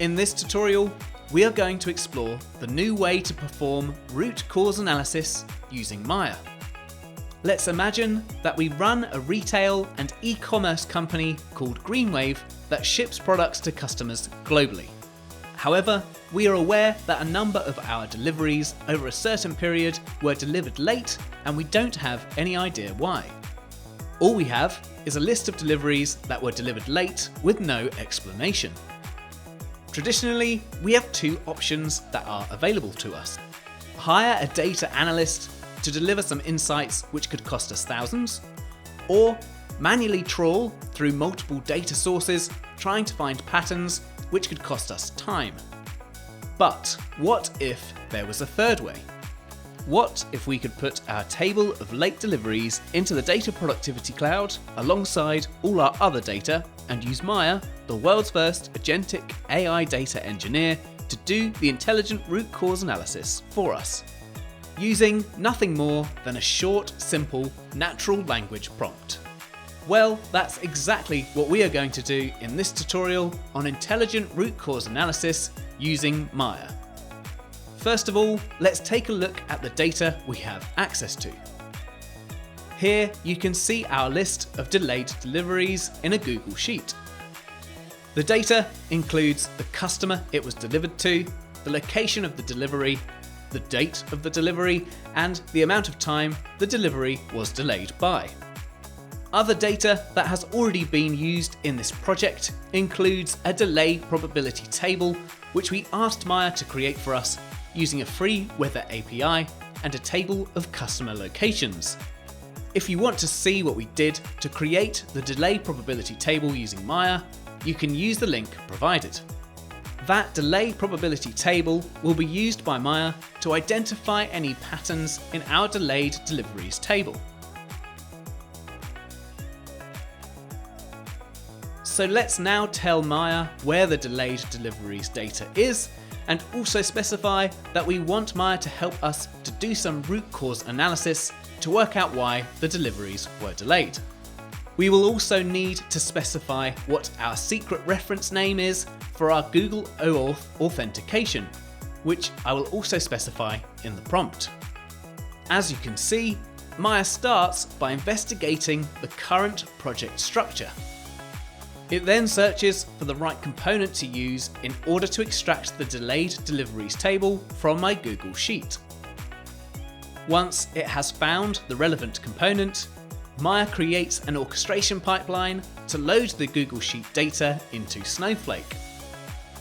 In this tutorial, we are going to explore the new way to perform root cause analysis using Maia. Let's imagine that we run a retail and e-commerce company called Greenwave that ships products to customers globally. However, we are aware that a number of our deliveries over a certain period were delivered late, and we don't have any idea why. All we have is a list of deliveries that were delivered late with no explanation. Traditionally, we have two options that are available to us. Hire a data analyst to deliver some insights which could cost us thousands, or manually trawl through multiple data sources trying to find patterns which could cost us time. But what if there was a third way? What if we could put our table of late deliveries into the Data Productivity Cloud alongside all our other data and use Maia, the world's first agentic AI data engineer, to do the intelligent root cause analysis for us, using nothing more than a short, simple, natural language prompt? Well, that's exactly what we are going to do in this tutorial on intelligent root cause analysis using Maia. First of all, let's take a look at the data we have access to. Here you can see our list of delayed deliveries in a Google Sheet. The data includes the customer it was delivered to, the location of the delivery, the date of the delivery, and the amount of time the delivery was delayed by. Other data that has already been used in this project includes a delay probability table, which we asked Maia to create for us using a free weather API and a table of customer locations. If you want to see what we did to create the delay probability table using Maia, you can use the link provided. That delay probability table will be used by Maia to identify any patterns in our delayed deliveries table. So let's now tell Maia where the delayed deliveries data is, and also specify that we want Maia to help us to do some root cause analysis to work out why the deliveries were delayed. We will also need to specify what our secret reference name is for our Google OAuth authentication, which I will also specify in the prompt. As you can see, Maia starts by investigating the current project structure. It then searches for the right component to use in order to extract the delayed deliveries table from my Google Sheet. Once it has found the relevant component, Maia creates an orchestration pipeline to load the Google Sheet data into Snowflake.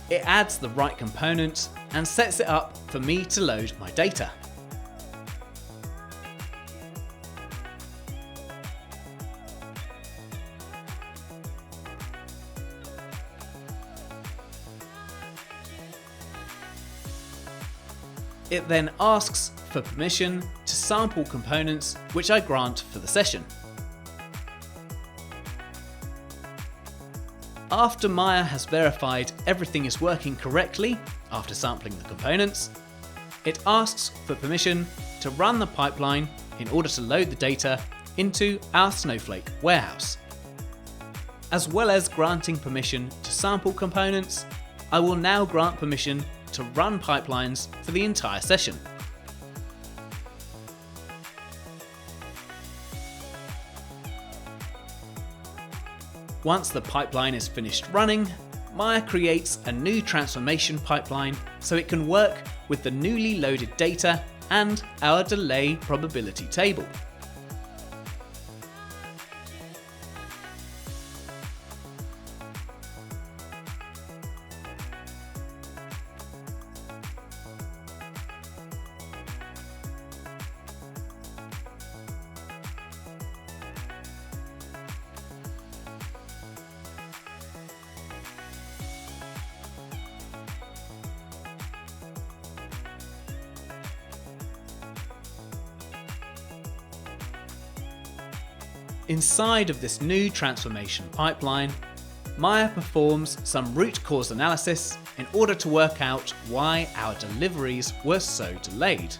It adds the right component and sets it up for me to load my data. It then asks for permission to sample components, which I grant for the session. After Maia has verified everything is working correctly after sampling the components, it asks for permission to run the pipeline in order to load the data into our Snowflake warehouse. As well as granting permission to sample components, I will now grant permission to run pipelines for the entire session. Once the pipeline is finished running, Maia creates a new transformation pipeline so it can work with the newly loaded data and our delay probability table. Inside of this new transformation pipeline, Maia performs some root cause analysis in order to work out why our deliveries were so delayed.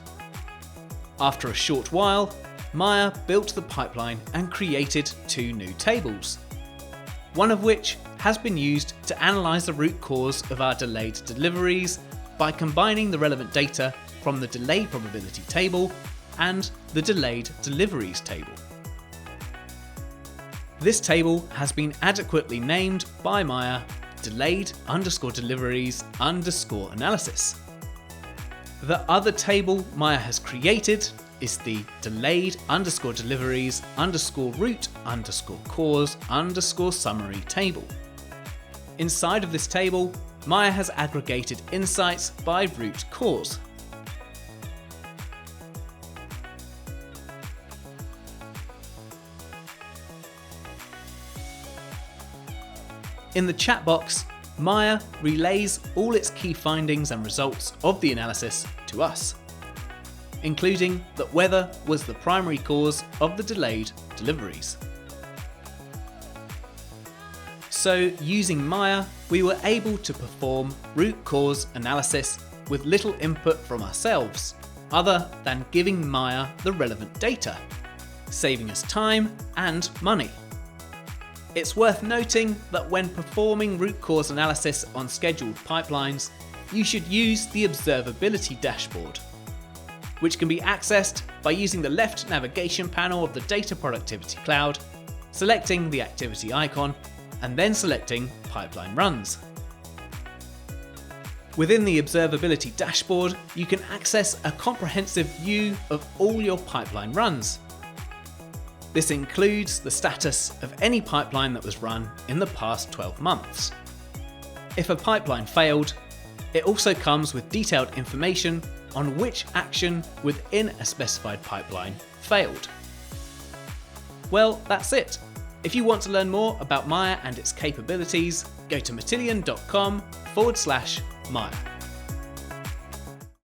After a short while, Maia built the pipeline and created two new tables, one of which has been used to analyse the root cause of our delayed deliveries by combining the relevant data from the delay probability table and the delayed deliveries table. This table has been adequately named by Maia delayed_deliveries_analysis. The other table Maia has created is the delayed_deliveries_root_cause_summary table. Inside of this table, Maia has aggregated insights by root cause. In the chat box, Maia relays all its key findings and results of the analysis to us, including that weather was the primary cause of the delayed deliveries. So using Maia, we were able to perform root cause analysis with little input from ourselves, other than giving Maia the relevant data, saving us time and money. It's worth noting that when performing root cause analysis on scheduled pipelines, you should use the observability dashboard, which can be accessed by using the left navigation panel of the Data Productivity Cloud, selecting the activity icon, and then selecting Pipeline Runs. Within the observability dashboard, you can access a comprehensive view of all your pipeline runs. This includes the status of any pipeline that was run in the past 12 months. If a pipeline failed, it also comes with detailed information on which action within a specified pipeline failed. Well, that's it. If you want to learn more about Maia and its capabilities, go to matillion.com/Maia.